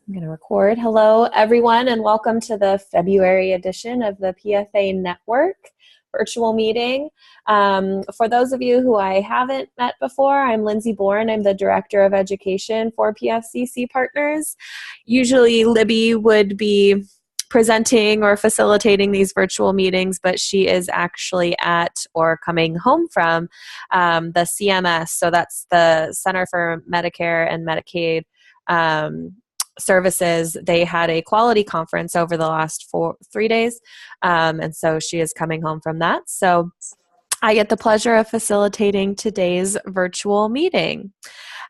I'm going to record. Hello, everyone, and welcome to the February edition of the PFAnetwork virtual meeting. For those of you who I haven't met before, I'm Lindsay Bourne. I'm the Director of Education for PFCC Partners. Usually, Libby would be presenting or facilitating these virtual meetings, but she is actually at or coming home from the CMS. So that's the Center for Medicare and Medicaid Services. They had a quality conference over the last 3 days, and so she is coming home from that. So I get the pleasure of facilitating today's virtual meeting.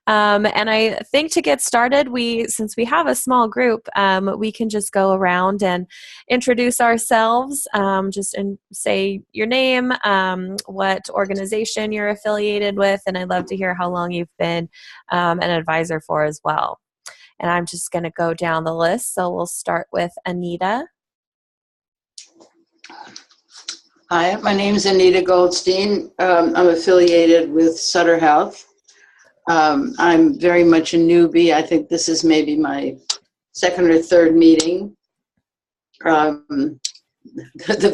And I think to get started, since we have a small group, we can just go around and introduce ourselves, and say your name, what organization you're affiliated with, and I'd love to hear how long you've been an advisor for as well. And I'm just going to go down the list. So we'll start with Anita. Hi, my name is Anita Goldstein. I'm affiliated with Sutter Health. I'm very much a newbie. I think this is maybe my second or third meeting. The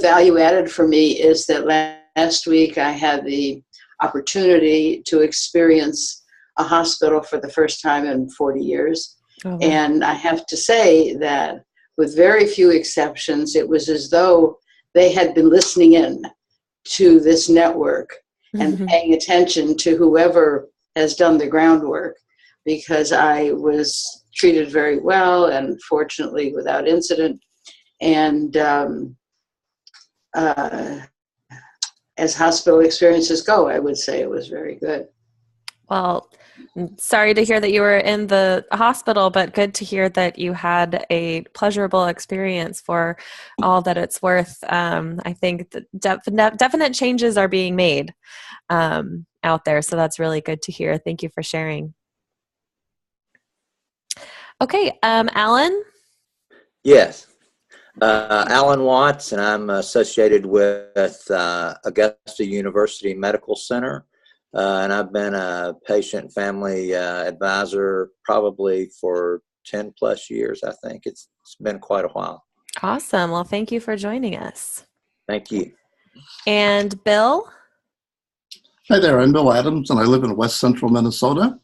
value added for me is that last week I had the opportunity to experience a hospital for the first time in 40 years. Oh, wow. And I have to say that with very few exceptions, it was as though they had been listening in to this network and paying attention to whoever has done the groundwork, because I was treated very well and fortunately without incident. And as hospital experiences go, I would say it was very good. Well, sorry to hear that you were in the hospital, but good to hear that you had a pleasurable experience for all that it's worth. I think that definite changes are being made out there, so that's really good to hear. Thank you for sharing. Okay, Alan? Yes. Alan Watts, and I'm associated with Augusta University Medical Center. And I've been a patient family advisor probably for 10 plus years, I think. It's been quite a while. Awesome. Well, thank you for joining us. Thank you. And Bill? Hi there, I'm Bill Adams, and I live in West Central Minnesota.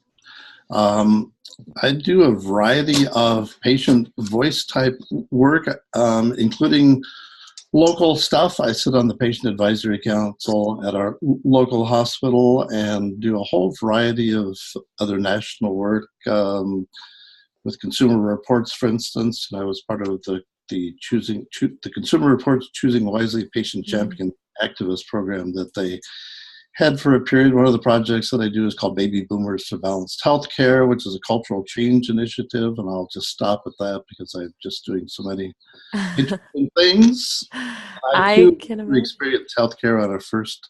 I do a variety of patient voice type work, including local stuff. I sit on the Patient Advisory Council at our local hospital and do a whole variety of other national work with Consumer Reports, for instance. And I was part of the Consumer Reports Choosing Wisely Patient Champion Activist program that they had for a period. One of the projects that I do is called Baby Boomers for Balanced Healthcare, which is a cultural change initiative, and I'll just stop at that because I'm just doing so many interesting things. I can experience healthcare on a first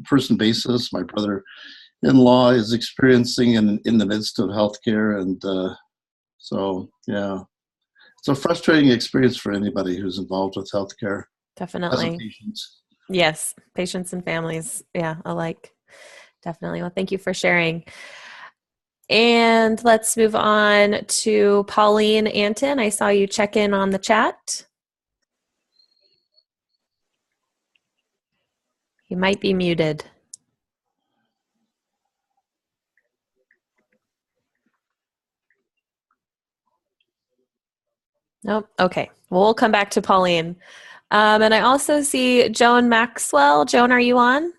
person basis. My brother-in-law is experiencing in the midst of healthcare, and so yeah, it's a frustrating experience for anybody who's involved with healthcare. Definitely. Yes, patients and families, alike. Definitely. Well, thank you for sharing. And let's move on to Pauline Anton. I saw you check in on the chat. You might be muted. Nope. Okay. Well, we'll come back to Pauline. And I also see Joan Maxwell. Joan, are you on?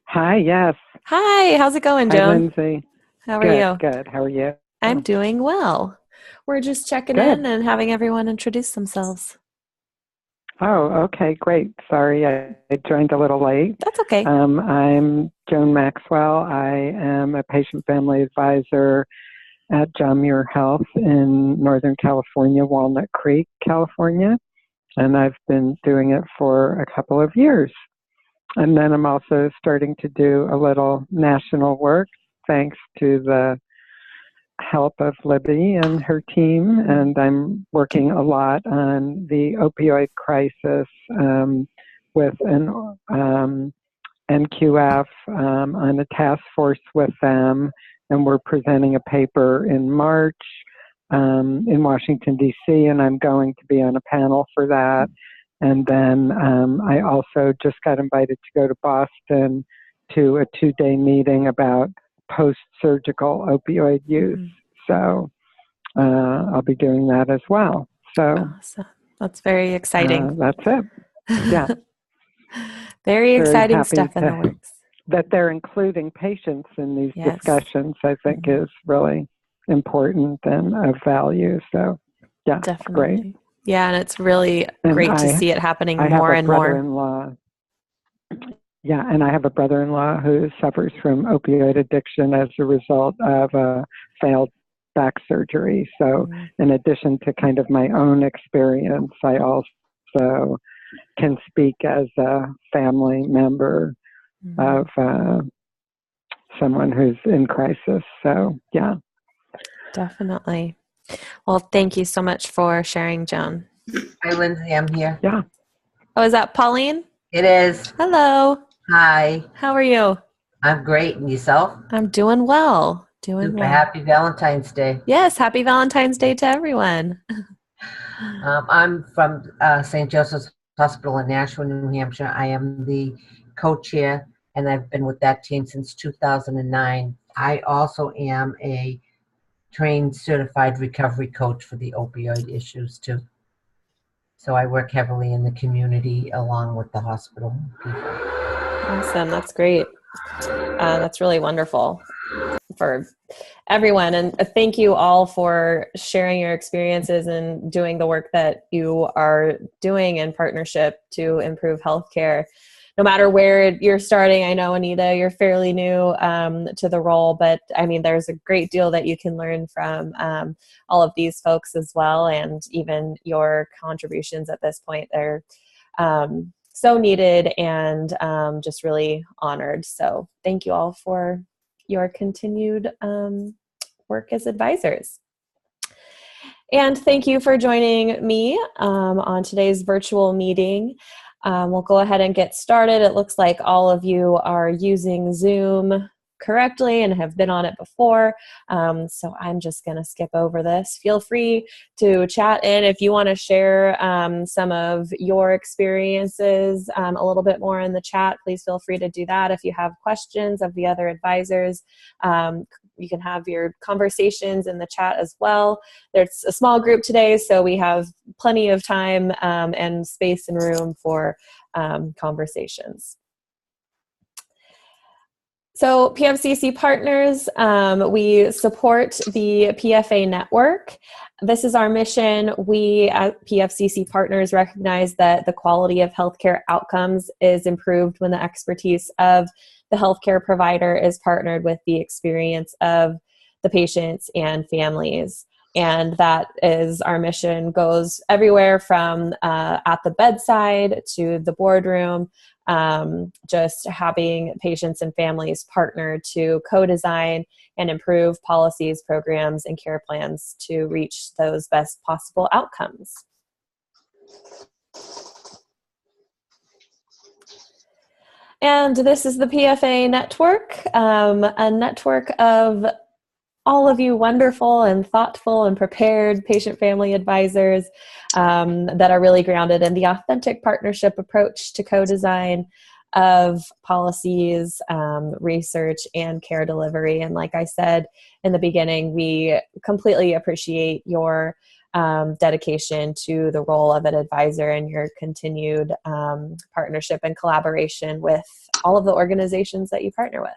Hi, yes. Hi, how's it going, Joan? Hi, Lindsay. How are you? Good. How are you? I'm doing well. We're just checking in and having everyone introduce themselves. Oh, okay, great. Sorry, I joined a little late. That's okay. I'm Joan Maxwell. I am a patient family advisor at John Muir Health in Northern California, Walnut Creek, California. And I've been doing it for a couple of years. And then I'm also starting to do a little national work, thanks to the help of Libby and her team. And I'm working a lot on the opioid crisis with an NQF on a task force with them, and we're presenting a paper in March in Washington, D.C., and I'm going to be on a panel for that. And then I also just got invited to go to Boston to a 2-day meeting about post-surgical opioid use. So I'll be doing that as well. So awesome. That's very exciting. That's it. Yeah. Very exciting stuff in the works. That they're including patients in these discussions, I think, is really important and of value. So, yeah, definitely. Great. Yeah, and it's really great to see it happening more and more. Yeah, and I have a brother-in-law who suffers from opioid addiction as a result of a failed back surgery. So in addition to kind of my own experience, I also can speak as a family member of someone who's in crisis. So, yeah. Definitely. Well, thank you so much for sharing, Joan. Hi, Lindsay. I'm here. Yeah. Oh, is that Pauline? It is. Hello. Hi. How are you? I'm great. And yourself? I'm doing well. Super. Happy Valentine's Day. Yes, happy Valentine's Day to everyone. I'm from St. Joseph's Hospital in Nashua, New Hampshire. I am the co-chair, and I've been with that team since 2009. I also am a trained certified recovery coach for the opioid issues too. So I work heavily in the community along with the hospital people. Awesome. That's great. That's really wonderful for everyone. And thank you all for sharing your experiences and doing the work that you are doing in partnership to improve healthcare. No matter where you're starting, I know, Anita, you're fairly new to the role, but I mean, there's a great deal that you can learn from all of these folks as well. And even your contributions at this point, they're so needed and just really honored. So thank you all for your continued work as advisors. And thank you for joining me on today's virtual meeting. We'll go ahead and get started. It looks like all of you are using Zoom correctly and have been on it before. So I'm just going to skip over this. Feel free to chat in if you want to share some of your experiences a little bit more in the chat. Please feel free to do that. If you have questions of the other advisors, you can have your conversations in the chat as well. There's a small group today, so we have plenty of time and space and room for conversations. So PFCC Partners, we support the PFA network. This is our mission. We at PFCC Partners recognize that the quality of healthcare outcomes is improved when the expertise of the healthcare provider is partnered with the experience of the patients and families. And that is our mission, goes everywhere from at the bedside to the boardroom, just having patients and families partner to co-design and improve policies, programs, and care plans to reach those best possible outcomes. And this is the PFA network, a network of all of you wonderful and thoughtful and prepared patient-family advisors that are really grounded in the authentic partnership approach to co-design of policies, research, and care delivery. And like I said in the beginning, we completely appreciate your dedication to the role of an advisor and your continued partnership and collaboration with all of the organizations that you partner with.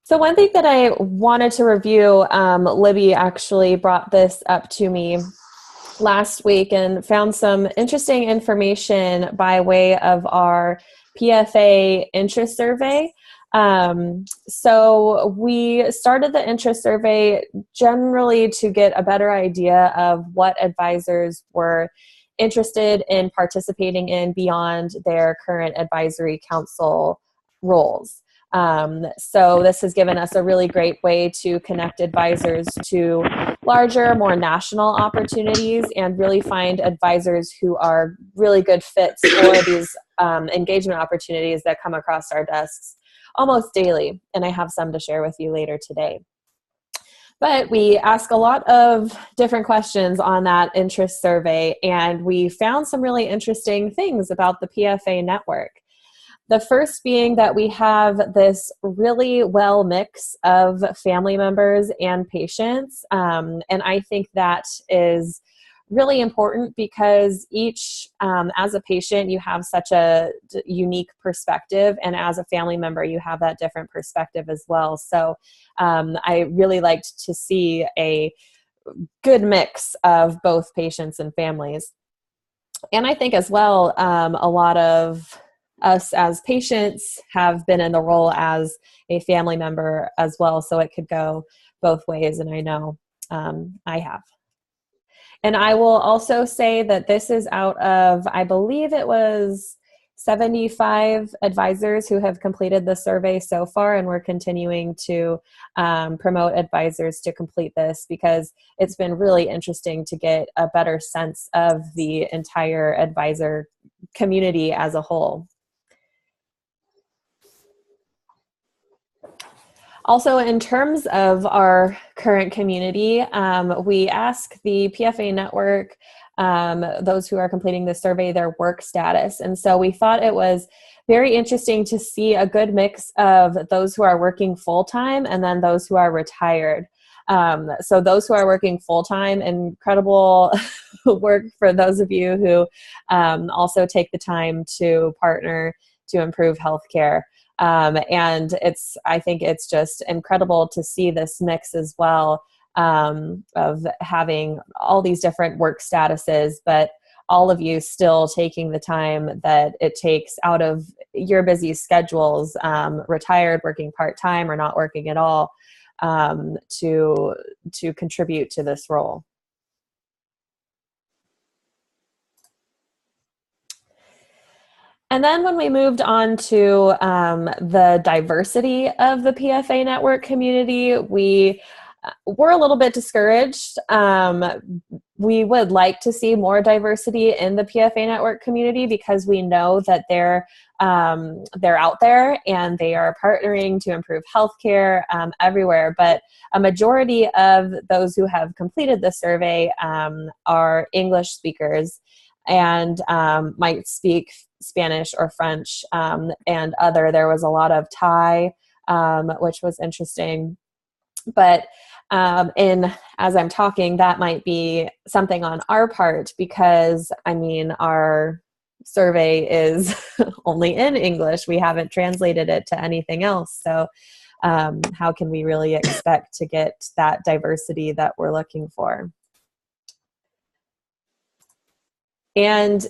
So one thing that I wanted to review, Libby actually brought this up to me last week and found some interesting information by way of our PFA interest survey. So we started the interest survey generally to get a better idea of what advisors were interested in participating in beyond their current advisory council roles. So this has given us a really great way to connect advisors to larger, more national opportunities and really find advisors who are really good fits for these engagement opportunities that come across our desks almost daily. And I have some to share with you later today. But we ask a lot of different questions on that interest survey, and we found some really interesting things about the PFA network. The first being that we have this really well mix of family members and patients, and I think that is really important because each, as a patient, you have such a unique perspective, and as a family member, you have that different perspective as well. So I really liked to see a good mix of both patients and families. And I think as well, a lot of us as patients have been in the role as a family member as well, so it could go both ways, and I know I have. And I will also say that this is out of, I believe it was 75 advisors who have completed the survey so far, and we're continuing to promote advisors to complete this because it's been really interesting to get a better sense of the entire advisor community as a whole. Also, in terms of our current community, we ask the PFA network, those who are completing the survey, their work status. And so we thought it was very interesting to see a good mix of those who are working full-time and then those who are retired. So those who are working full-time, incredible work for those of you who also take the time to partner to improve healthcare. And I think it's just incredible to see this mix as well, of having all these different work statuses, but all of you still taking the time that it takes out of your busy schedules, retired, working part-time, or not working at all, to contribute to this role. And then when we moved on to the diversity of the PFA network community, we were a little bit discouraged. We would like to see more diversity in the PFA network community because we know that they're out there and they are partnering to improve healthcare everywhere. But a majority of those who have completed the survey are English speakers and might speak Spanish or French and other. There was a lot of Thai, which was interesting. But as I'm talking, that might be something on our part because, I mean, our survey is only in English. We haven't translated it to anything else. So how can we really expect to get that diversity that we're looking for? And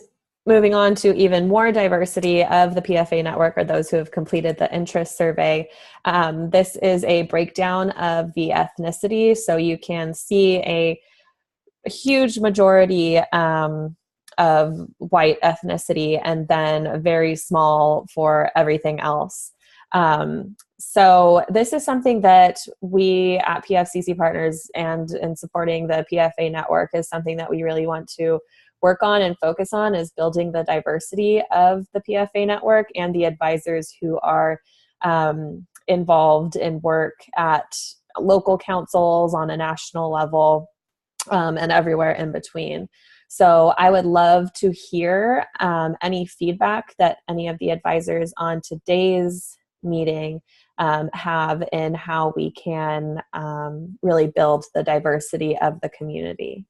moving on to even more diversity of the PFA network are those who have completed the interest survey. This is a breakdown of the ethnicity. So you can see a huge majority of white ethnicity and then very small for everything else. So this is something that we at PFCC Partners and in supporting the PFA network is something that we really want to work on and focus on, is building the diversity of the PFA network and the advisors who are involved in work at local councils on a national level and everywhere in between. So I would love to hear any feedback that any of the advisors on today's meeting have in how we can really build the diversity of the community.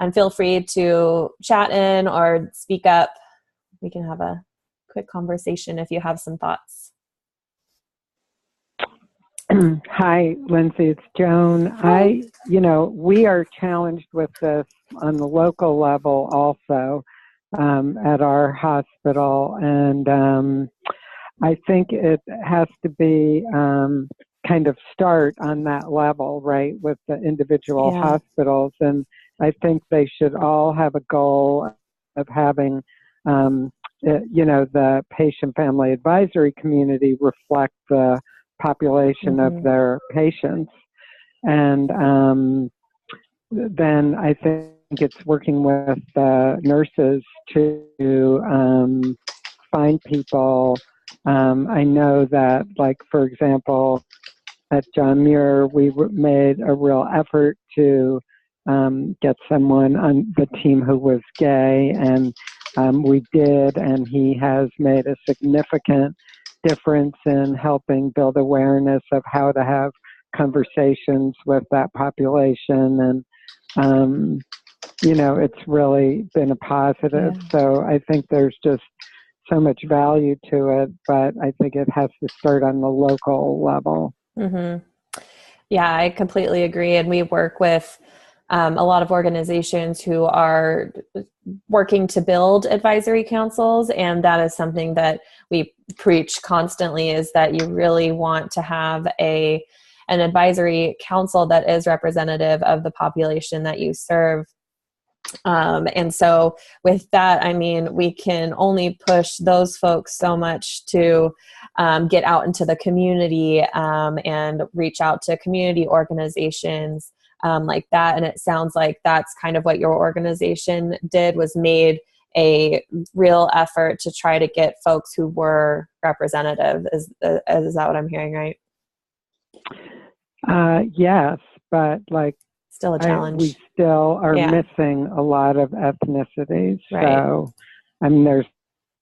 And feel free to chat in or speak up. We can have a quick conversation if you have some thoughts. Hi, Lindsay, it's Joan. Hi. We are challenged with this on the local level also at our hospital. And I think it has to be kind of start on that level, right, with the individual hospitals. And I think they should all have a goal of having the patient family advisory community reflect the population of their patients. And then I think it's working with the nurses to find people. I know that, like, for example, at John Muir, we made a real effort to get someone on the team who was gay, and we did, and he has made a significant difference in helping build awareness of how to have conversations with that population. And, it's really been a positive. Yeah. So I think there's just so much value to it, but I think it has to start on the local level. Mm-hmm. Yeah, I completely agree. And we work with a lot of organizations who are working to build advisory councils. And that is something that we preach constantly, is that you really want to have an advisory council that is representative of the population that you serve. And so with that, I mean, we can only push those folks so much to get out into the community and reach out to community organizations like that. And it sounds like that's kind of what your organization did, was made a real effort to try to get folks who were representative. Is that what I'm hearing, right? Yes, but like, Still a challenge. We still are missing a lot of ethnicities. Right. So, I mean, there's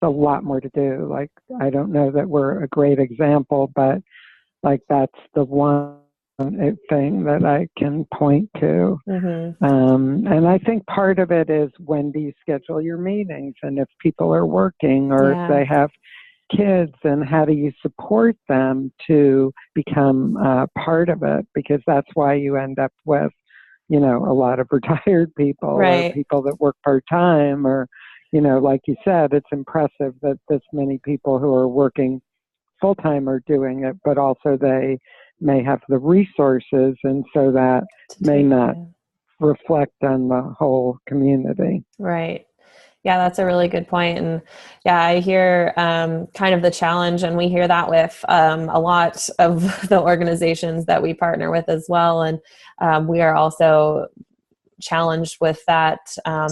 a lot more to do. Like, I don't know that we're a great example, but like, that's the one thing that I can point to. And I think part of it is, when do you schedule your meetings? And if people are working, or if they have kids, and how do you support them to become part of it? Because that's why you end up with, a lot of retired people, or people that work part-time, or, like you said, it's impressive that this many people who are working full-time are doing it, but also they may have the resources, and so that may not reflect on the whole community. Right. Yeah, that's a really good point. And yeah, I hear kind of the challenge, and we hear that with a lot of the organizations that we partner with as well. And we are also challenged with that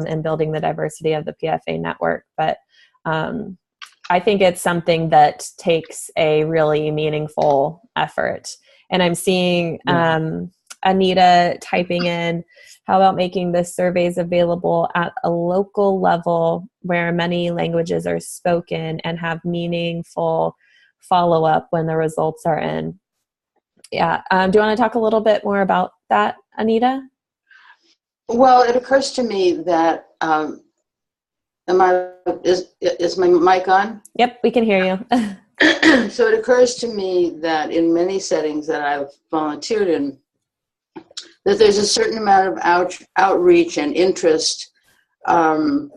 in building the diversity of the PFA network. But I think it's something that takes a really meaningful effort. And I'm seeing Anita typing in, how about making the surveys available at a local level where many languages are spoken, and have meaningful follow-up when the results are in? Yeah. Do you want to talk a little bit more about that, Anita? Well, it occurs to me that, is my mic on? Yep, we can hear you. So it occurs to me that in many settings that I've volunteered in, that there's a certain amount of outreach and interest, and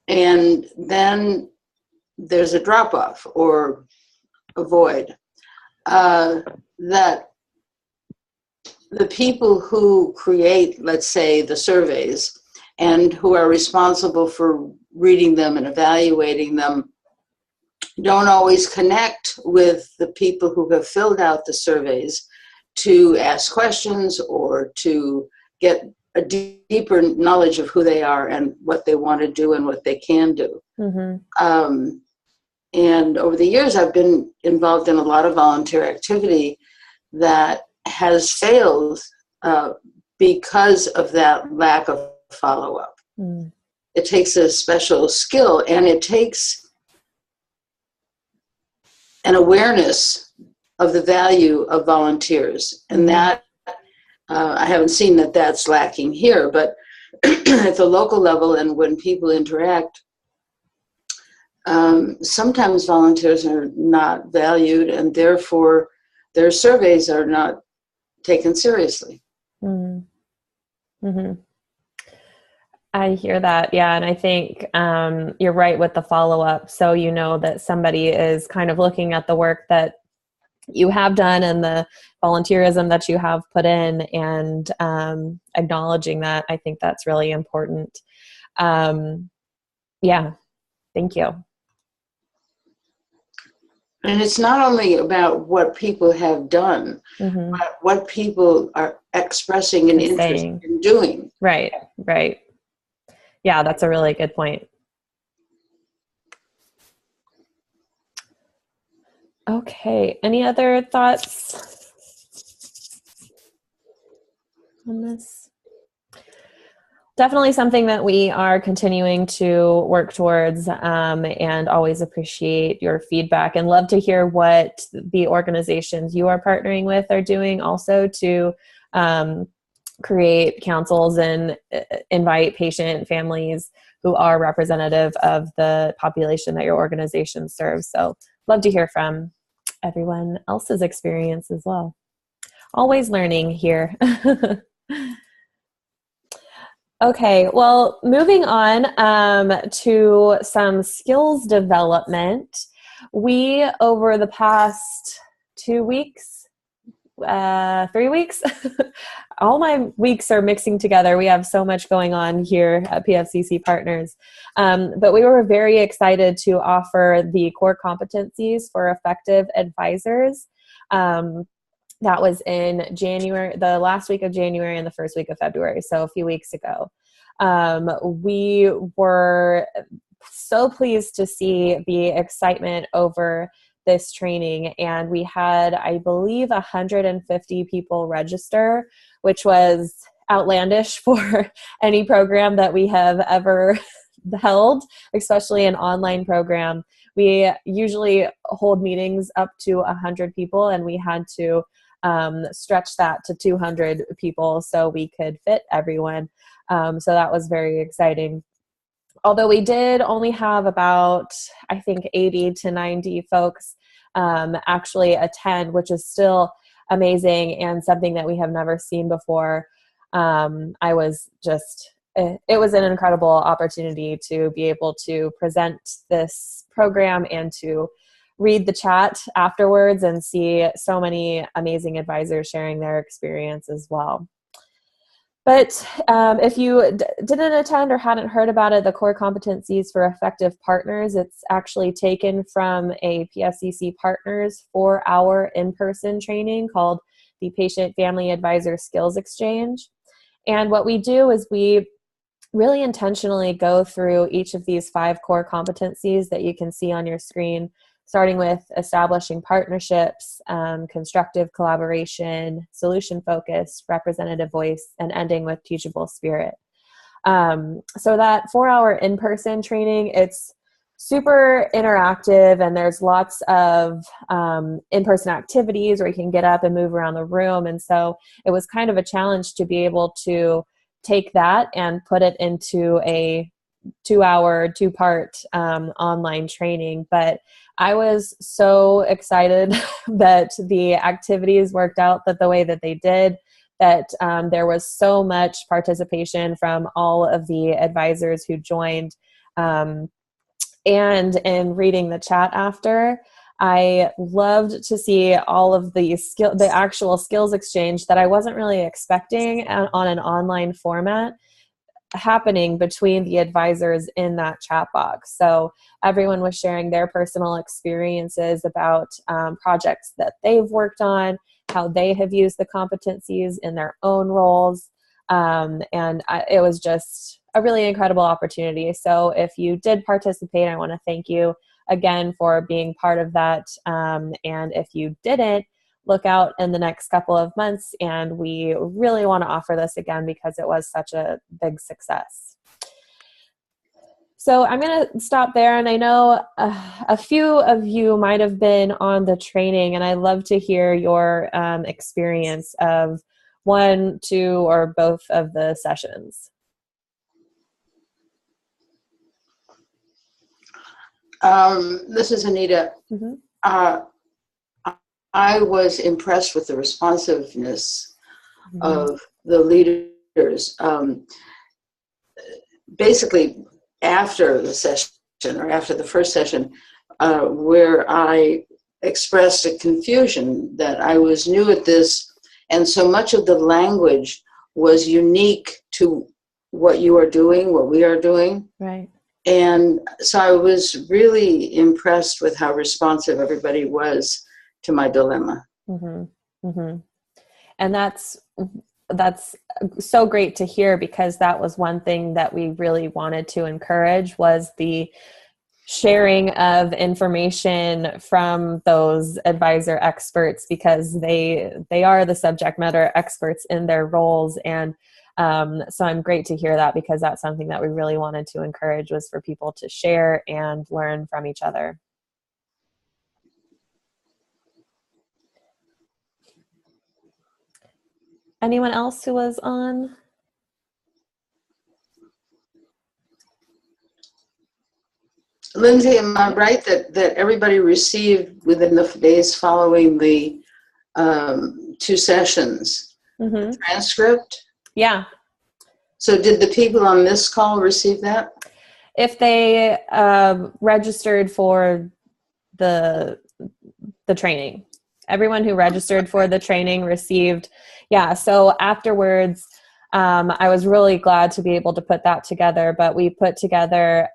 then there's a drop-off or a void. That the people who create, let's say, the surveys, and who are responsible for reading them and evaluating them, don't always connect with the people who have filled out the surveys to ask questions, or to get a deeper knowledge of who they are and what they want to do and what they can do. And over the years, I've been involved in a lot of volunteer activity that has failed because of that lack of follow-up. It takes a special skill, and it takes an awareness of the value of volunteers. And that, I haven't seen that that's lacking here, but at the local level, and when people interact, sometimes volunteers are not valued, and therefore their surveys are not taken seriously. I hear that. Yeah. And I think you're right with the follow-up. So you know that somebody is kind of looking at the work that you have done and the volunteerism that you have put in, and acknowledging that. I think that's really important. Yeah. Thank you. And it's not only about what people have done, Mm-hmm. but what people are expressing an interest Saying. in doing. Right, right. Yeah, that's a really good point. Okay, any other thoughts on this? Definitely something that we are continuing to work towards, and always appreciate your feedback and love to hear what the organizations you are partnering with are doing also to create councils and invite patient families who are representative of the population that your organization serves. So love to hear from everyone else's experience as well. Always learning here. Okay, well, moving on to some skills development. We, over the past 2 weeks, 3 weeks, all my weeks are mixing together. We have so much going on here at PFCC Partners. But we were very excited to offer the core competencies for effective advisors. That was in January, the last week of January and the first week of February, so a few weeks ago. We were so pleased to see the excitement over this training, and we had, I believe, 150 people register, which was outlandish for any program that we have ever held, especially an online program. We usually hold meetings up to 100 people, and we had to stretch that to 200 people so we could fit everyone. So that was very exciting. Although we did only have about, I think, 80 to 90 folks actually attend, which is still amazing and something that we have never seen before. It was an incredible opportunity to be able to present this program and to read the chat afterwards and see so many amazing advisors sharing their experience as well. But if you didn't attend or hadn't heard about it, the core competencies for effective partners, it's actually taken from a PFCC Partners 4-hour in-person training called the Patient Family Advisor Skills Exchange. And what we do is we really intentionally go through each of these 5 core competencies that you can see on your screen, starting with establishing partnerships, constructive collaboration, solution focus, representative voice, and ending with teachable spirit. So that 4-hour in-person training, it's super interactive, and there's lots of in-person activities where you can get up and move around the room. And so it was kind of a challenge to be able to take that and put it into a 2-hour, 2-part online training. But I was so excited that the activities worked out the way that they did, that there was so much participation from all of the advisors who joined. And in reading the chat after, I loved to see all of the actual skills exchange that I wasn't really expecting on an online format happening between the advisors in that chat box. So everyone was sharing their personal experiences about projects that they've worked on, how they have used the competencies in their own roles. It was just a really incredible opportunity. So if you did participate, I want to thank you again for being part of that. And if you didn't, look out in the next couple of months, and we really want to offer this again because it was such a big success. So I'm going to stop there, and I know a few of you might have been on the training, and I'd love to hear your experience of 1, 2, or both of the sessions. This is Anita. Mm-hmm. I was impressed with the responsiveness of the leaders. Basically, after the session, or after the first session, where I expressed a confusion that I was new at this, and so much of the language was unique to what you are doing, what we are doing. Right. And so I was really impressed with how responsive everybody was to my dilemma. Mm-hmm. Mm-hmm. And that's so great to hear, because that was one thing that we really wanted to encourage, was the sharing of information from those advisor experts, because they are the subject matter experts in their roles. And so I'm great to hear that, because that's something that we really wanted to encourage, was for people to share and learn from each other. Anyone else who was on? Lindsay, am I right that everybody received within the days following the 2 sessions transcript? Yeah. So did the people on this call receive that? If they registered for the training, everyone who registered for the training received. Yeah. So afterwards, I was really glad to be able to put that together, but we put together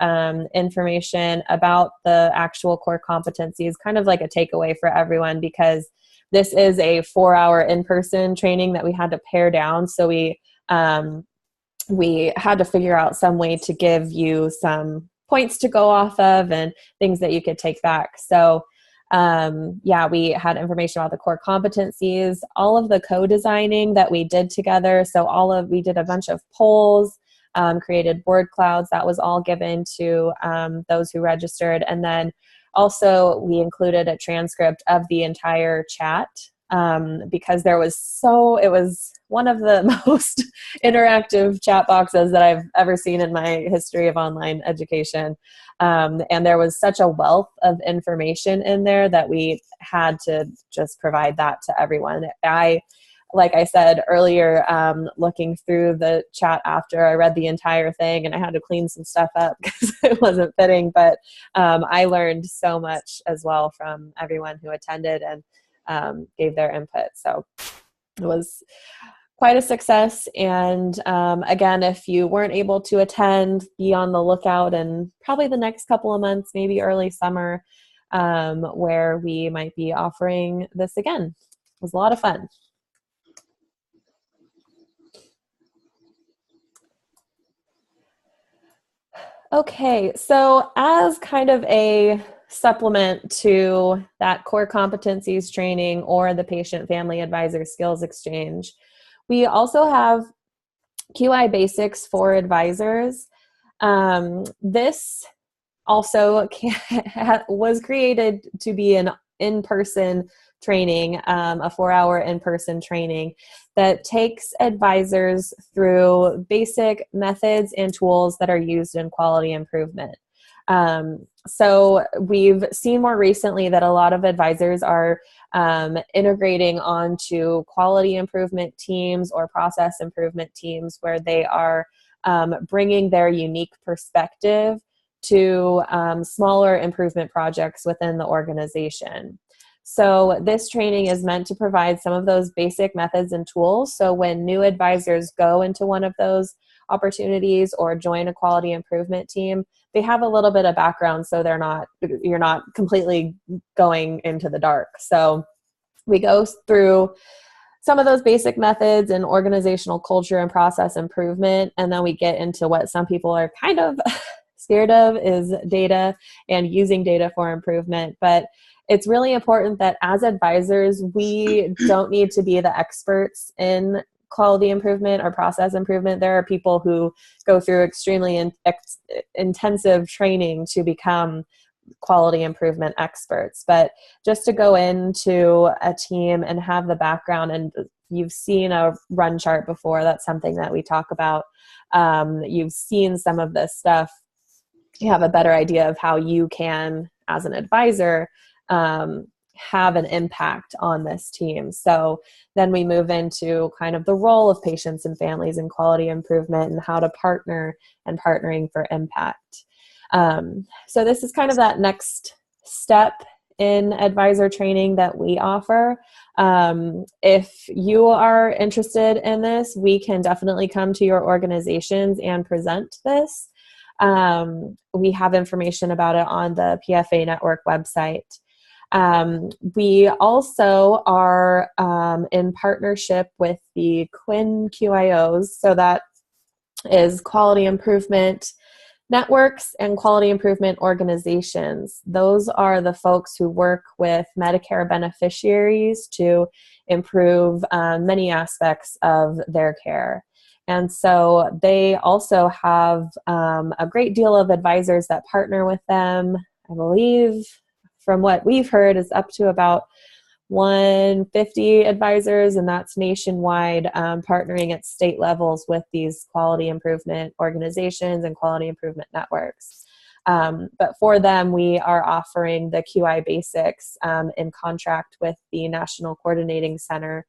information about the actual core competencies, kind of like a takeaway for everyone, because this is a 4-hour in-person training that we had to pare down. So we had to figure out some way to give you some points to go off of and things that you could take back. So we had information about the core competencies, all of the co-designing that we did together. So we did a bunch of polls, created word clouds. That was all given to those who registered. And then also we included a transcript of the entire chat, because it was one of the most interactive chat boxes that I've ever seen in my history of online education. And there was such a wealth of information in there that we had to just provide that to everyone. Like I said earlier, looking through the chat after I read the entire thing, and I had to clean some stuff up because it wasn't fitting, but I learned so much as well from everyone who attended and gave their input. So it was quite a success. And again, if you weren't able to attend, be on the lookout, and probably the next couple of months, maybe early summer, where we might be offering this again. It was a lot of fun. Okay, so as kind of a supplement to that core competencies training or the patient family advisor skills exchange, we also have QI basics for advisors. This also was created to be an in-person training, a 4-hour in-person training that takes advisors through basic methods and tools that are used in quality improvement. So we've seen more recently that a lot of advisors are integrating onto quality improvement teams or process improvement teams, where they are bringing their unique perspective to smaller improvement projects within the organization. So this training is meant to provide some of those basic methods and tools. So when new advisors go into one of those opportunities or join a quality improvement team, they have a little bit of background, so you're not completely going into the dark. So we go through some of those basic methods and organizational culture and process improvement, and then we get into what some people are kind of scared of, is data and using data for improvement. But it's really important that as advisors, we don't need to be the experts in quality improvement or process improvement. There are people who go through extremely intensive training to become quality improvement experts. But just to go into a team and have the background, and you've seen a run chart before, that's something that we talk about. You've seen some of this stuff. You have a better idea of how you can, as an advisor, have an impact on this team. So then we move into kind of the role of patients and families in quality improvement and how to partner and partnering for impact. So this is kind of that next step in advisor training that we offer. If you are interested in this, we can definitely come to your organizations and present this. We have information about it on the PFAnetwork website. We also are in partnership with the Quinn QIOs, so that is quality improvement networks and quality improvement organizations. Those are the folks who work with Medicare beneficiaries to improve many aspects of their care. And so they also have a great deal of advisors that partner with them. I believe, from what we've heard, is up to about 150 advisors, and that's nationwide, partnering at state levels with these quality improvement organizations and quality improvement networks. But for them, we are offering the QI Basics in contract with the National Coordinating Center.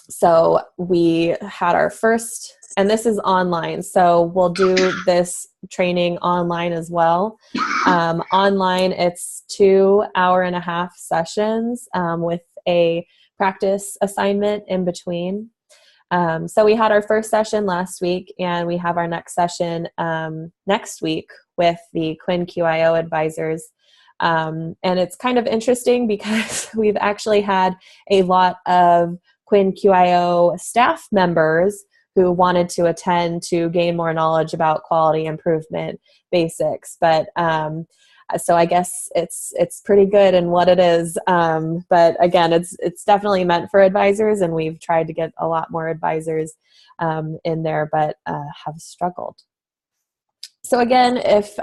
So we had our first, and this is online, so we'll do this training online as well. Online, it's 2.5-hour sessions with a practice assignment in between. So we had our first session last week, and we have our next session next week with the Quinn QIO advisors. And it's kind of interesting because we've actually had a lot of Quinn QIO staff members who wanted to attend to gain more knowledge about quality improvement basics. But so I guess it's pretty good in what it is. But again, it's definitely meant for advisors, and we've tried to get a lot more advisors in there, but have struggled. So again, if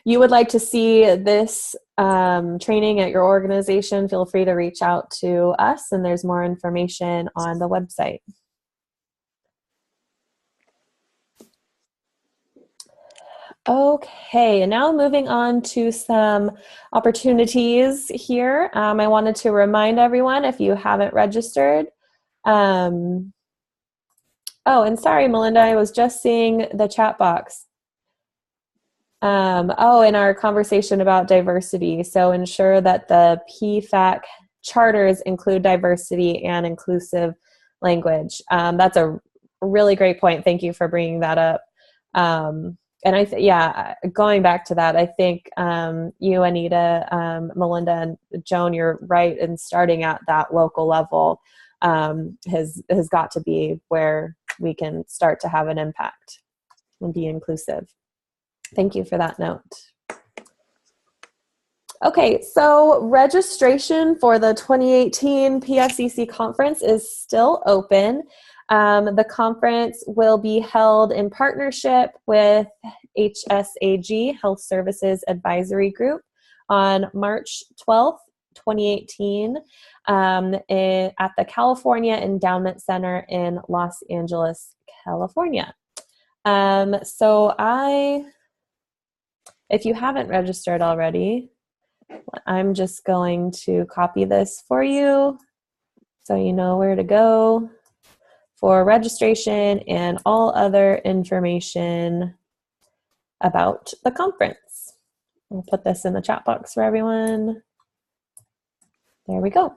you would like to see this training at your organization, feel free to reach out to us, and there's more information on the website. Okay, and now moving on to some opportunities here. I wanted to remind everyone, if you haven't registered. Oh, and sorry, Melinda, I was just seeing the chat box. Oh, in our conversation about diversity. So ensure that the PFAC charters include diversity and inclusive language. That's a really great point. Thank you for bringing that up. And yeah, going back to that, I think you, Anita, Melinda, and Joan, you're right in starting at that local level has got to be where we can start to have an impact and be inclusive. Thank you for that note. Okay, so registration for the 2018 PFCC conference is still open. The conference will be held in partnership with HSAG, Health Services Advisory Group, on March 12th, 2018 at the California Endowment Center in Los Angeles, California. If you haven't registered already, I'm just going to copy this for you so you know where to go for registration and all other information about the conference. I'll put this in the chat box for everyone. There we go.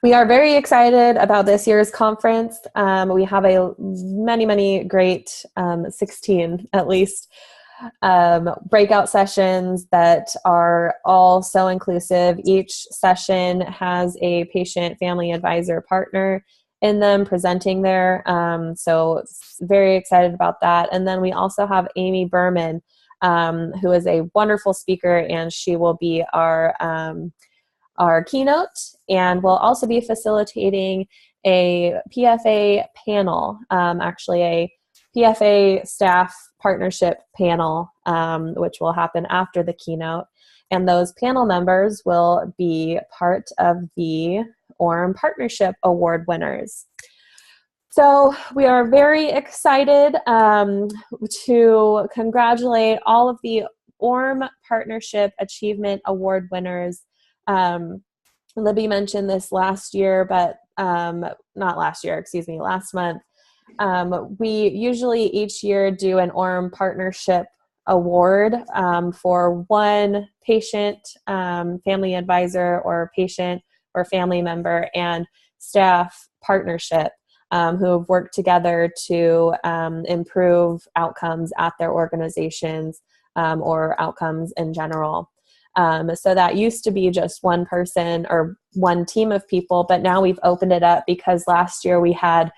We are very excited about this year's conference. We have many great, 16 at least, breakout sessions that are all so inclusive. Each session has a patient family advisor partner in them presenting there. So very excited about that. And then we also have Amy Berman, who is a wonderful speaker, and she will be our keynote, and we'll also be facilitating a PFA panel, actually a PFA staff partnership panel, which will happen after the keynote. And those panel members will be part of the ORM Partnership Award winners. So we are very excited to congratulate all of the ORM Partnership Achievement Award winners. Libby mentioned this last year, but not last year, excuse me, last month. We usually each year do an ORM Partnership Award for one patient, family advisor, or patient or family member and staff partnership. who have worked together to improve outcomes at their organizations or outcomes in general. So that used to be just one person or one team of people, but now we've opened it up because last year we had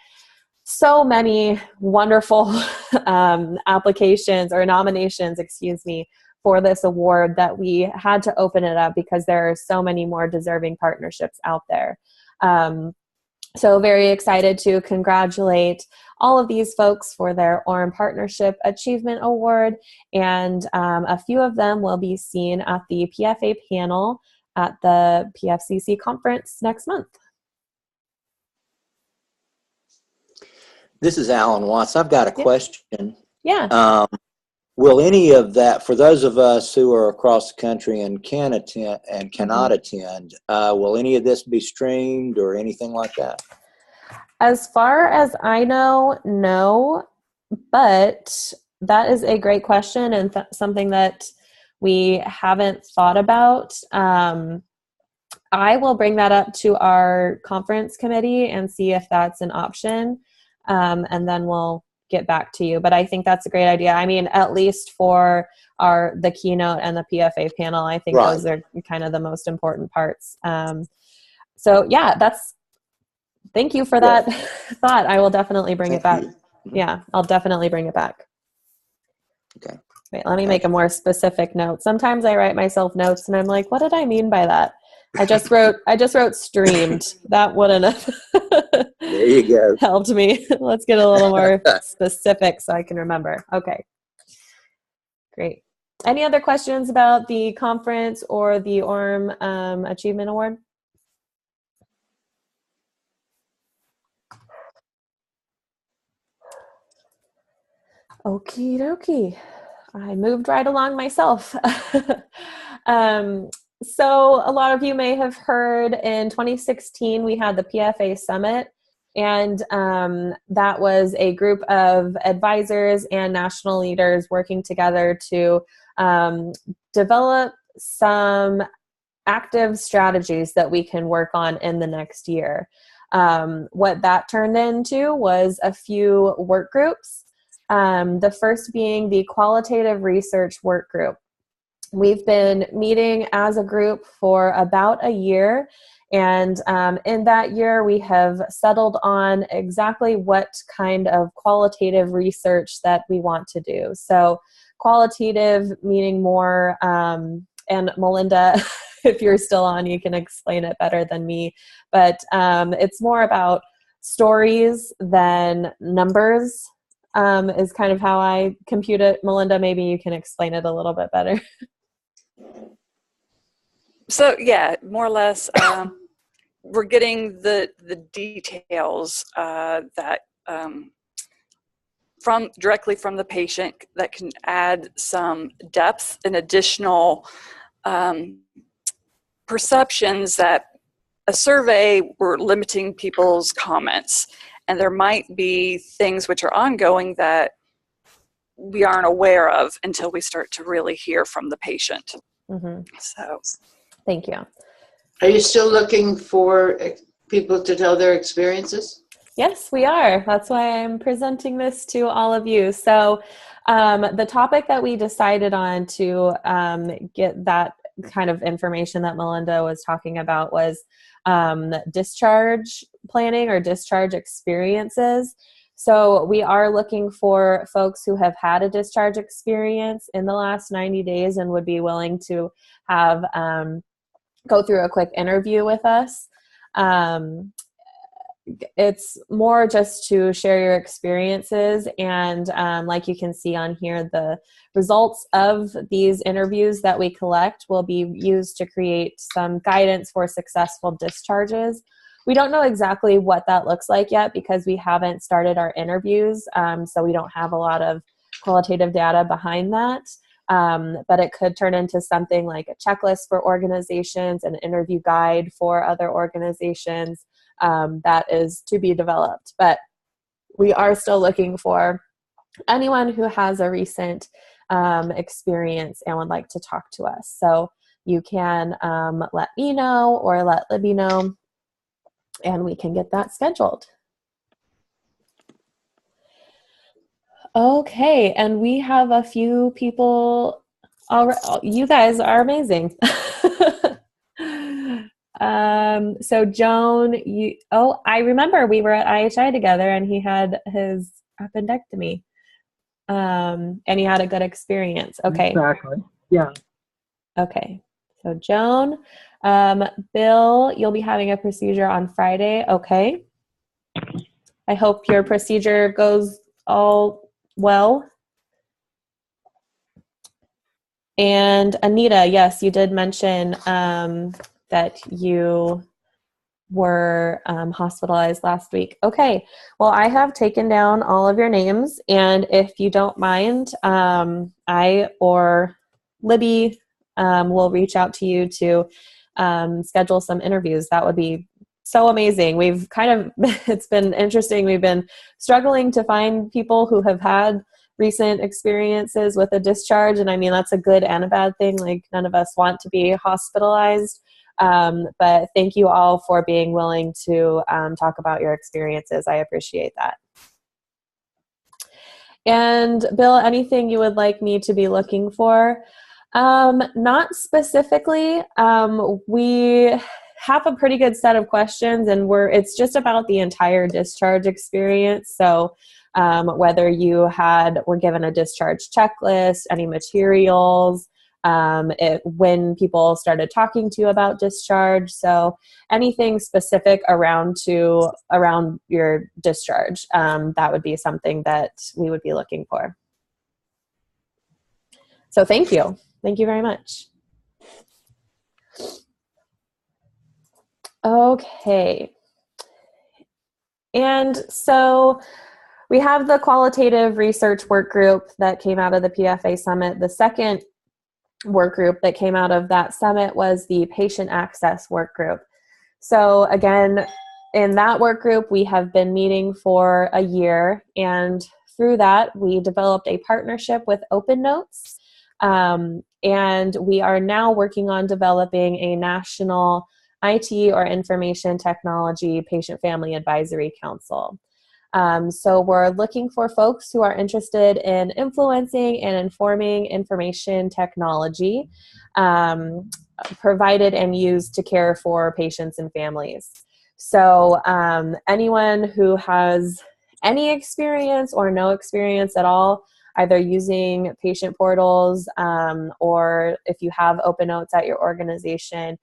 so many wonderful applications or nominations, for this award that we had to open it up because there are so many more deserving partnerships out there. So very excited to congratulate all of these folks for their Orem Partnership Achievement Award, and a few of them will be seen at the PFA panel at the PFCC conference next month. This is Alan Watts. I've got a question. Yeah. Will any of that, for those of us who are across the country and can attend and cannot attend, will any of this be streamed or anything like that? As far as I know, no, but that is a great question and something that we haven't thought about. I will bring that up to our conference committee and see if that's an option, and then we'll get back to you. But I think that's a great idea. I mean, at least for the keynote and the PFA panel, I think those are kind of the most important parts. So yeah, thank you for that thought. I will definitely bring it back. Yeah, I'll definitely bring it back. Okay. Wait, let me make a more specific note. Sometimes I write myself notes and I'm like, what did I mean by that? I just wrote streamed. That wouldn't have There you go. helped me. Let's get a little more specific so I can remember. Okay. Great. Any other questions about the conference or the Orem Achievement Award? Okie dokie. I moved right along myself. So a lot of you may have heard in 2016, we had the PFA Summit, and that was a group of advisors and national leaders working together to develop some active strategies that we can work on in the next year. What that turned into was a few work groups. The first being the Qualitative Research Work Group. We've been meeting as a group for about a year, and in that year we have settled on exactly what kind of qualitative research that we want to do. So qualitative meaning more, and Melinda, if you're still on, you can explain it better than me, but it's more about stories than numbers. Is kind of how I compute it. Melinda, maybe you can explain it a little bit better. So yeah, more or less, we're getting the details that directly from the patient that can add some depth and additional perceptions that a survey we're limiting people's comments, and there might be things which are ongoing that we aren't aware of until we start to really hear from the patient. So thank you. Are you still looking for people to tell their experiences? Yes, we are. That's why I'm presenting this to all of you. So the topic that we decided on to get that kind of information that Melinda was talking about was discharge planning or discharge experiences. So we are looking for folks who have had a discharge experience in the last 90 days and would be willing to have go through a quick interview with us. It's more just to share your experiences, and like you can see on here, the results of these interviews that we collect will be used to create some guidance for successful discharges. We don't know exactly what that looks like yet because we haven't started our interviews, so we don't have a lot of qualitative data behind that. But it could turn into something like a checklist for organizations, an interview guide for other organizations. That is to be developed. But we are still looking for anyone who has a recent experience and would like to talk to us. So you can let me know or let Libby know, and we can get that scheduled. Okay, and we have a few people. You guys are amazing. So Joan, I remember we were at IHI together, and he had his appendectomy, and he had a good experience. Okay. Exactly. Yeah. Okay. So Joan, Bill, you'll be having a procedure on Friday. Okay. I hope your procedure goes all well. And Anita, yes, you did mention that you were hospitalized last week. Okay, well, I have taken down all of your names, and if you don't mind, I or Libby will reach out to you to schedule some interviews. That would be so amazing. We've kind of, it's been interesting. We've been struggling to find people who have had recent experiences with a discharge, and I mean, that's a good and a bad thing. Like, none of us want to be hospitalized. But thank you all for being willing to talk about your experiences. I appreciate that. And Bill, anything you would like me to be looking for? Not specifically. We have a pretty good set of questions, and it's just about the entire discharge experience. So whether you were given a discharge checklist, any materials, when people started talking to you about discharge. So anything specific around your discharge, that would be something that we would be looking for. So thank you. Thank you very much. Okay. And so we have the qualitative research work group that came out of the PFA Summit. The second work group that came out of that summit was the patient access work group. So again, in that work group, we have been meeting for a year, and through that, we developed a partnership with Open Notes, and we are now working on developing a national IT or information technology patient family advisory council. So we're looking for folks who are interested in influencing and informing information technology provided and used to care for patients and families. So anyone who has any experience or no experience at all, either using patient portals or if you have Open Notes at your organization,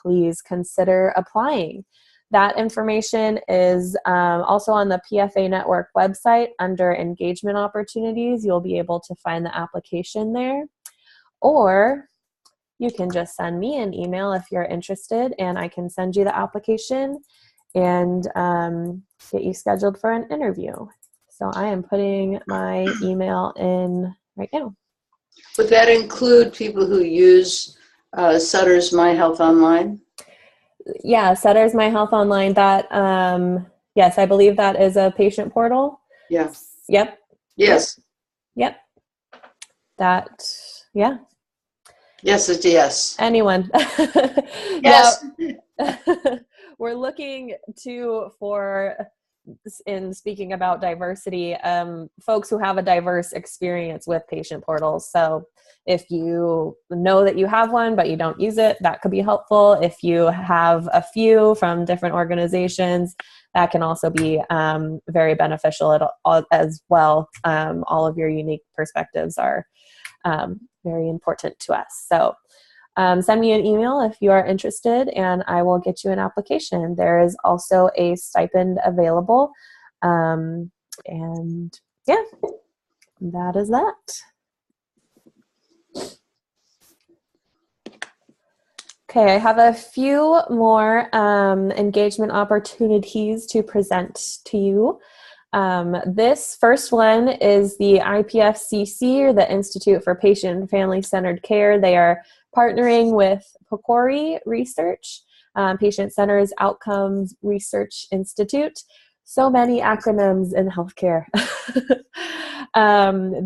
please consider applying. That information is also on the PFAnetwork website under engagement opportunities. You'll be able to find the application there. Or you can just send me an email if you're interested, and I can send you the application and get you scheduled for an interview. So I am putting my email in right now. Would that include people who use Sutter's My Health Online? Yeah, Sutter's My Health Online. That yes, I believe that is a patient portal. Yeah. Yep. Yes. Yep. That. Yeah. Yes, it's yes. Anyone. Yes. We're looking for, in speaking about diversity, folks who have a diverse experience with patient portals. So if you know that you have one, but you don't use it, that could be helpful. If you have a few from different organizations, that can also be very beneficial as well. All of your unique perspectives are very important to us. So send me an email if you are interested, and I will get you an application. There is also a stipend available. And yeah, that is that. Okay, I have a few more engagement opportunities to present to you. This first one is the IPFCC, or the Institute for Patient and Family Centered Care. They are partnering with PCORI Research, Patient Centers Outcomes Research Institute. So many acronyms in healthcare.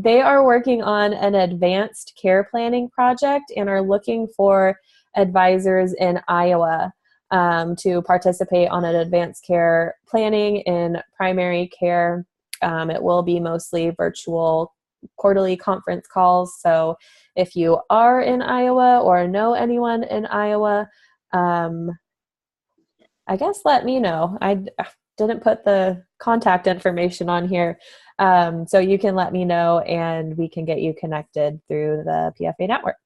They are working on an advanced care planning project and are looking for advisors in Iowa to participate on an advanced care planning in primary care It will be mostly virtual quarterly conference calls. So if you are in Iowa or know anyone in Iowa, I guess let me know. I didn't put the contact information on here. So you can let me know and we can get you connected through the PFA network.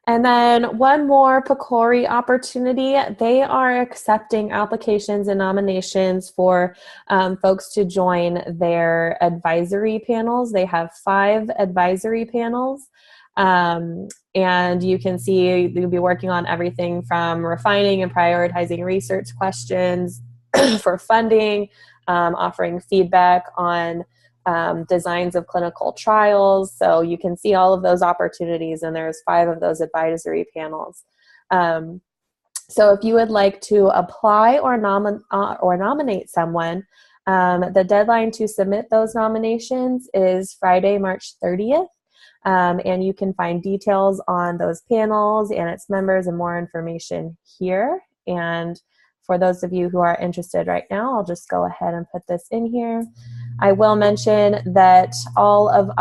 And then one more PCORI opportunity. They are accepting applications and nominations for folks to join their advisory panels. They have 5 advisory panels. And you can see you'll be working on everything from refining and prioritizing research questions for funding, offering feedback on designs of clinical trials. So you can see all of those opportunities, and there's 5 of those advisory panels. So if you would like to apply or nominate someone, the deadline to submit those nominations is Friday, March 30th. And you can find details on those panels and its members and more information here. And for those of you who are interested right now, I'll just go ahead and put this in here. I will mention that all of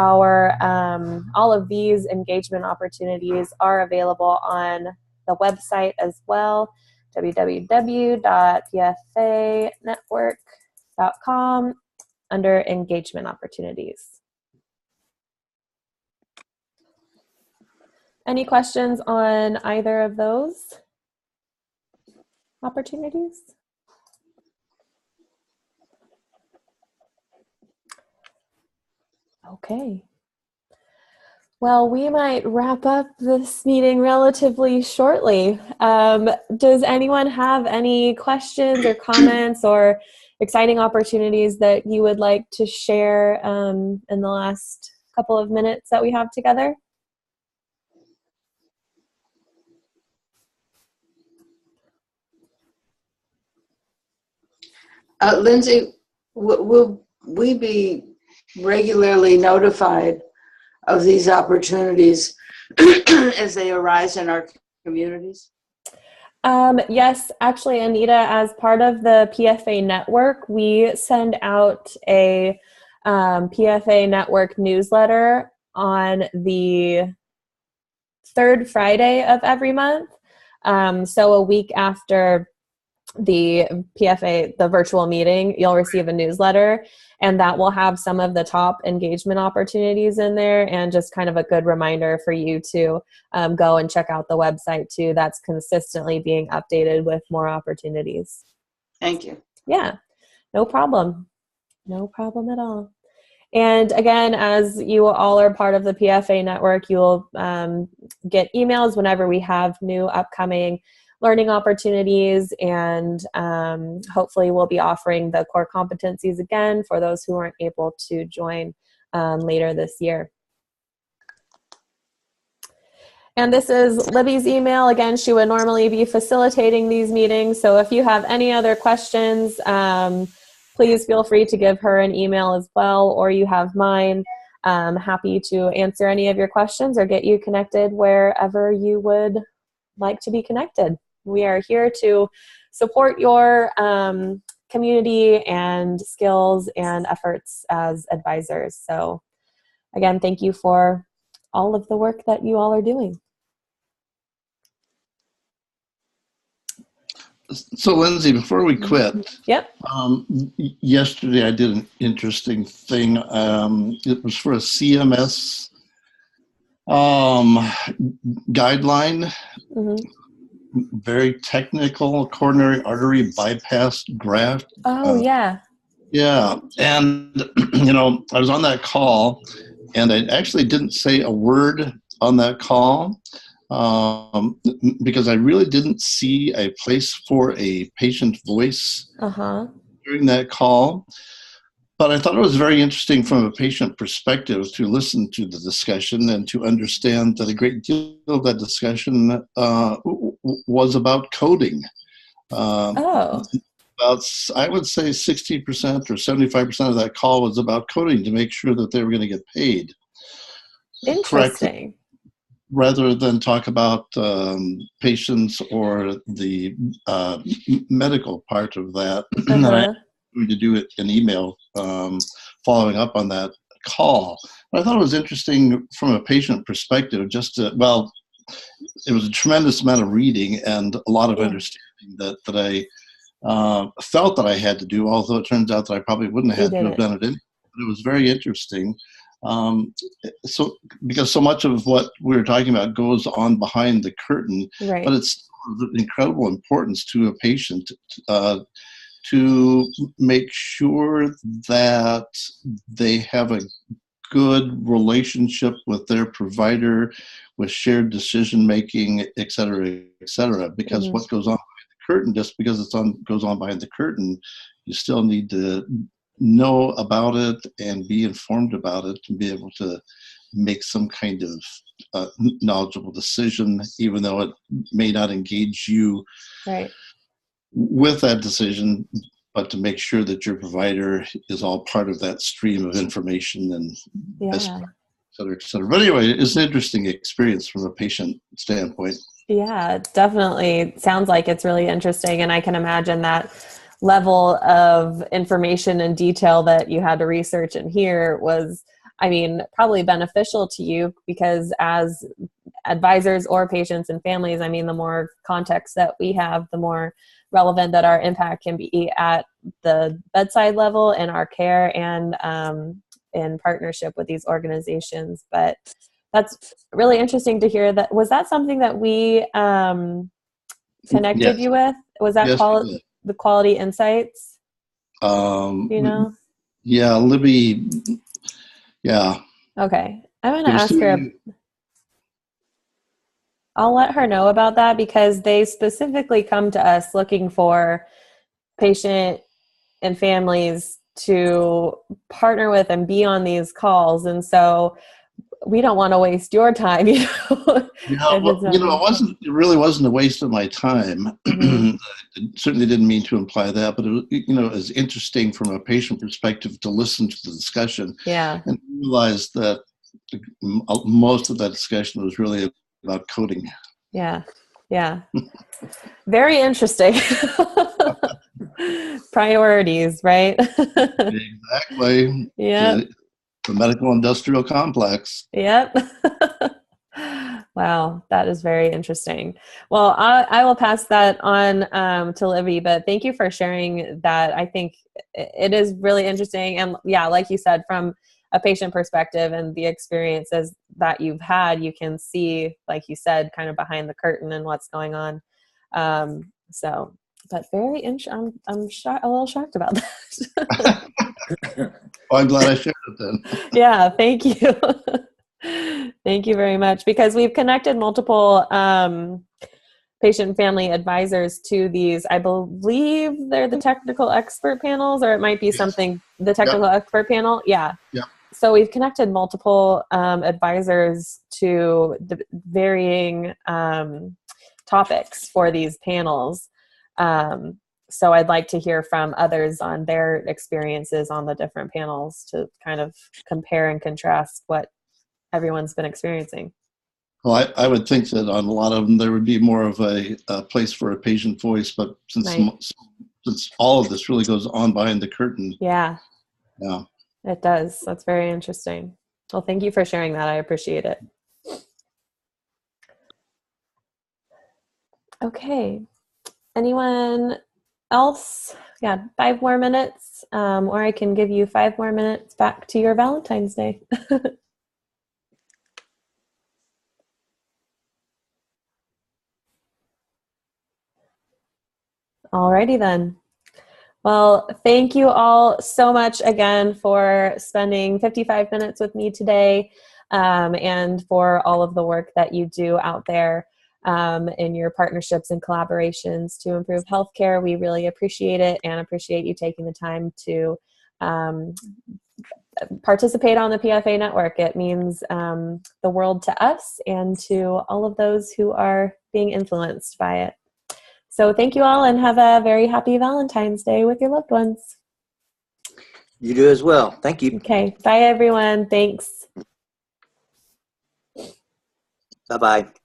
these engagement opportunities are available on the website as well, www.PFAnetwork.com, under engagement opportunities. Any questions on either of those opportunities? Okay. Well, we might wrap up this meeting relatively shortly. Does anyone have any questions or comments or exciting opportunities that you would like to share in the last couple of minutes that we have together? Lindsay, will we be regularly notified of these opportunities as they arise in our communities? Yes, actually, Anita, as part of the PFA network, we send out a PFA network newsletter on the 3rd Friday of every month. So a week after the PFA, the virtual meeting, you'll receive a newsletter, and that will have some of the top engagement opportunities in there, and just kind of a good reminder for you to go and check out the website too. That's consistently being updated with more opportunities. Thank you. Yeah, no problem. No problem at all. And again, as you all are part of the PFA network, you'll get emails whenever we have new upcoming learning opportunities, and hopefully we'll be offering the core competencies again for those who aren't able to join later this year. And this is Libby's email. Again, she would normally be facilitating these meetings, so if you have any other questions, please feel free to give her an email as well, or you have mine. Happy to answer any of your questions or get you connected wherever you would like to be connected. We are here to support your community and skills and efforts as advisors. So again, thank you for all of the work that you all are doing. So Lindsay, before we quit, Yep. Yesterday I did an interesting thing. It was for a CMS guideline. Mm-hmm. Very technical, coronary artery bypass graft. Oh, yeah. Yeah. And, I was on that call, and I actually didn't say a word on that call because I really didn't see a place for a patient voice during that call. But I thought it was very interesting from a patient perspective to listen to the discussion and to understand that a great deal of that discussion was about coding. About, I would say 60% or 75% of that call was about coding to make sure that they were going to get paid Interesting. rather than talk about patients or the medical part of that, and I'm going to do it in email following up on that call. But I thought it was interesting from a patient perspective, well, it was a tremendous amount of reading and a lot of understanding that I felt that I had to do, although it turns out that I probably wouldn't have had to have done it anyway. But it was very interesting. So because so much of what we're talking about goes on behind the curtain, but it's of incredible importance to a patient to make sure that they have a good relationship with their provider, with shared decision making, et cetera, because what goes on behind the curtain, just because goes on behind the curtain, you still need to know about it and be informed about it and be able to make some kind of knowledgeable decision, even though it may not engage you with that decision, but to make sure that your provider is all part of that stream of information and et cetera, et cetera. But anyway, it's an interesting experience from a patient standpoint. Yeah, definitely. Sounds like it's really interesting. And I can imagine that level of information and detail that you had to research and hear was, I mean, probably beneficial to you, because as advisors or patients and families, I mean, the more context that we have, the more relevant that our impact can be at the bedside level in our care and in partnership with these organizations. But that's really interesting to hear. That was that something that we connected you with? Was that the Quality Insights? Yeah, Libby. Yeah. Okay, I'm going to ask her. I'll let her know about that, because they specifically come to us looking for patient and families to partner with and be on these calls. And so we don't want to waste your time, it really wasn't a waste of my time. It certainly didn't mean to imply that, but it was interesting from a patient perspective to listen to the discussion and realize that most of that discussion was really about coding. Yeah. Very interesting. Priorities, right? Exactly. Yeah. The medical industrial complex. Yep. Wow, that is very interesting. Well, I will pass that on to Libby, but thank you for sharing that. I think it is really interesting. And yeah, like you said, from a patient perspective and the experiences that you've had, you can see, like you said, kind of behind the curtain and what's going on. But very interesting. I'm a little shocked about that. Well, I'm glad I shared it then. Yeah, thank you. Thank you very much, because we've connected multiple patient and family advisors to these. I believe they're the technical expert panels, or it might be something, the technical expert panel. Yeah. So we've connected multiple advisors to the varying topics for these panels. So I'd like to hear from others on their experiences on the different panels to kind of compare and contrast what everyone's been experiencing. Well, I would think that on a lot of them there would be more of a place for a patient voice, but since all of this really goes on behind the curtain. Yeah, it does. That's very interesting. Well, thank you for sharing that. I appreciate it. Okay. Anyone else? Yeah, 5 more minutes, or I can give you 5 more minutes back to your Valentine's Day. Alrighty then. Well, thank you all so much again for spending 55 minutes with me today, and for all of the work that you do out there in your partnerships and collaborations to improve healthcare. We really appreciate it, and appreciate you taking the time to participate on the PFA network. It means the world to us and to all of those who are being influenced by it. So thank you all, and have a very happy Valentine's Day with your loved ones. You do as well. Thank you. Okay. Bye, everyone. Thanks. Bye-bye.